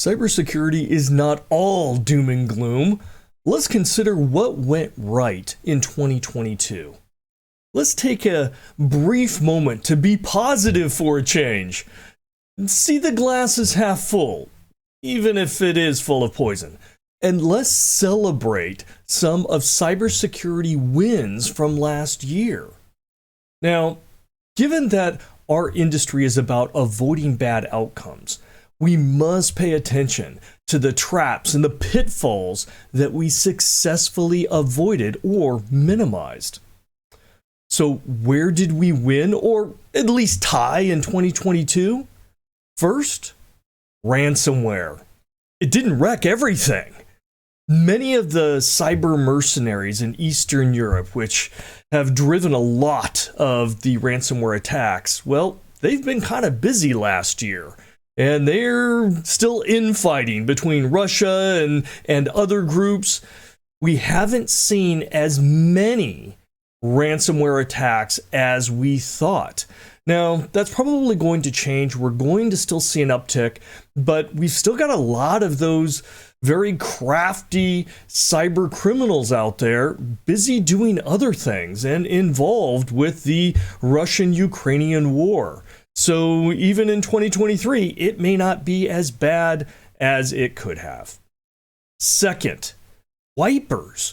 Cybersecurity is not all doom and gloom. Let's consider what went right in 2022. Let's take a brief moment to be positive for a change. See the glass is half full, even if it is full of poison. And let's celebrate some of cybersecurity wins from last year. Now, given that our industry is about avoiding bad outcomes, we must pay attention to the traps and the pitfalls that we successfully avoided or minimized. So where did we win, or at least tie, in 2022? First, ransomware. It didn't wreck everything. Many of the cyber mercenaries in Eastern Europe, which have driven a lot of the ransomware attacks, well, they've been kind of busy last year. And they're still infighting between Russia and other groups. We haven't seen as many ransomware attacks as we thought. Now, that's probably going to change. We're going to still see an uptick, but we've still got a lot of those very crafty cyber criminals out there busy doing other things and involved with the Russian-Ukrainian war. So even in 2023, it may not be as bad as it could have. Second, wipers.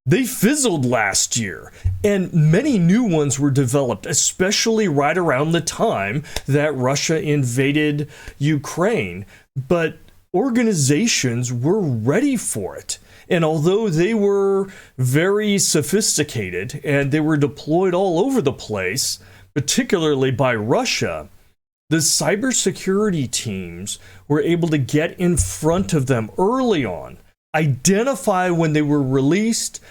They fizzled last year, and many new ones were developed, especially right around the time that Russia invaded Ukraine. But organizations were ready for it. And although they were very sophisticated and they were deployed all over the place, particularly by Russia, the cybersecurity teams were able to get in front of them early on, identify when they were released,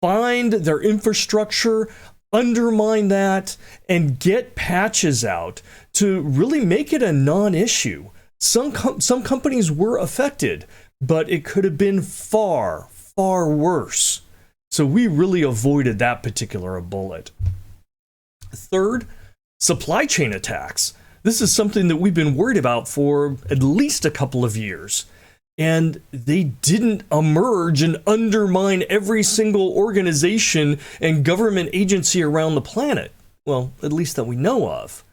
find their infrastructure, undermine that, and get patches out to really make it a non-issue. Some companies were affected, but it could have been far, far worse. So we really avoided that particular bullet. Third, supply chain attacks. This is something that we've been worried about for at least a couple of years. And they didn't emerge and undermine every single organization and government agency around the planet. Well, at least that we know of.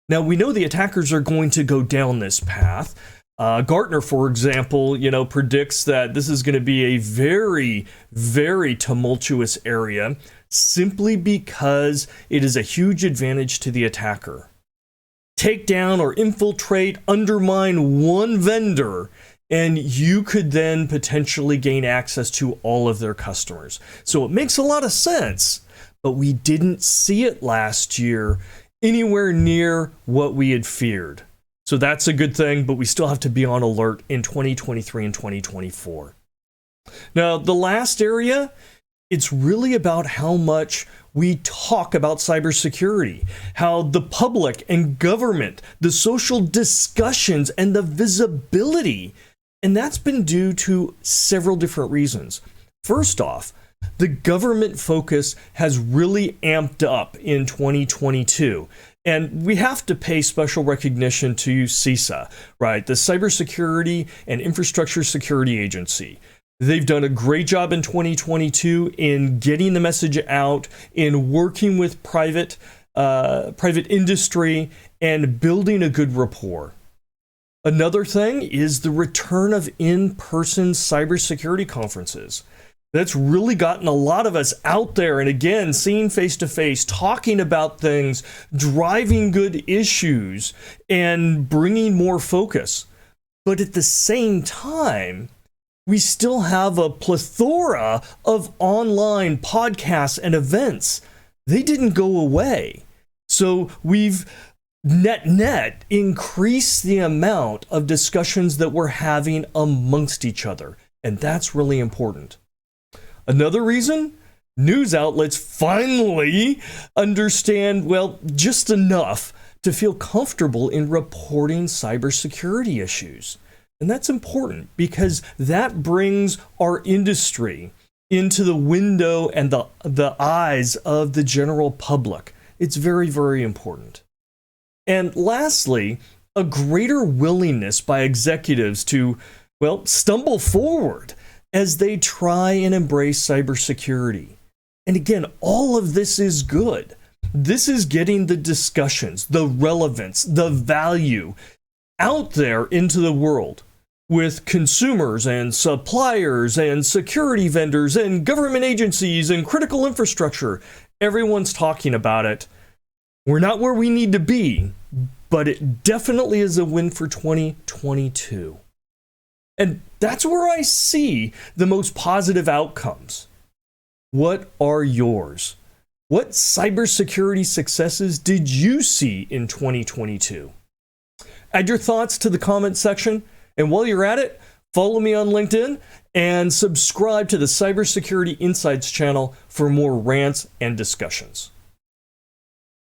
Now, we know the attackers are going to go down this path. Gartner, for example, predicts that this is going to be a very, very tumultuous area simply because it is a huge advantage to the attacker. Take down or infiltrate, undermine one vendor, and you could then potentially gain access to all of their customers. So it makes a lot of sense, but we didn't see it last year anywhere near what we had feared. So that's a good thing, but we still have to be on alert in 2023 and 2024. Now, the last area, it's really about how much we talk about cybersecurity, how the public and government, the social discussions and the visibility, and that's been due to several different reasons. First off, the government focus has really amped up in 2022. And we have to pay special recognition to CISA, right? The Cybersecurity and Infrastructure Security Agency. They've done a great job in 2022 in getting the message out, in working with private industry, and building a good rapport. Another thing is the return of in-person cybersecurity conferences. That's really gotten a lot of us out there and again, seeing face to face, talking about things, driving good issues, and bringing more focus. But at the same time, we still have a plethora of online podcasts and events. They didn't go away. So we've net increased the amount of discussions that we're having amongst each other. And that's really important. Another reason, news outlets finally understand, just enough to feel comfortable in reporting cybersecurity issues. And that's important because that brings our industry into the window and the eyes of the general public. It's very, very important. And lastly, a greater willingness by executives to well, stumble forward as they try and embrace cybersecurity. And again, all of this is good. This is getting the discussions, the relevance, the value out there into the world with consumers and suppliers and security vendors and government agencies and critical infrastructure. Everyone's talking about it. We're not where we need to be, but it definitely is a win for 2022. And that's where I see the most positive outcomes. What are yours? What cybersecurity successes did you see in 2022? Add your thoughts to the comment section, and while you're at it, follow me on LinkedIn and subscribe to the Cybersecurity Insights channel for more rants and discussions.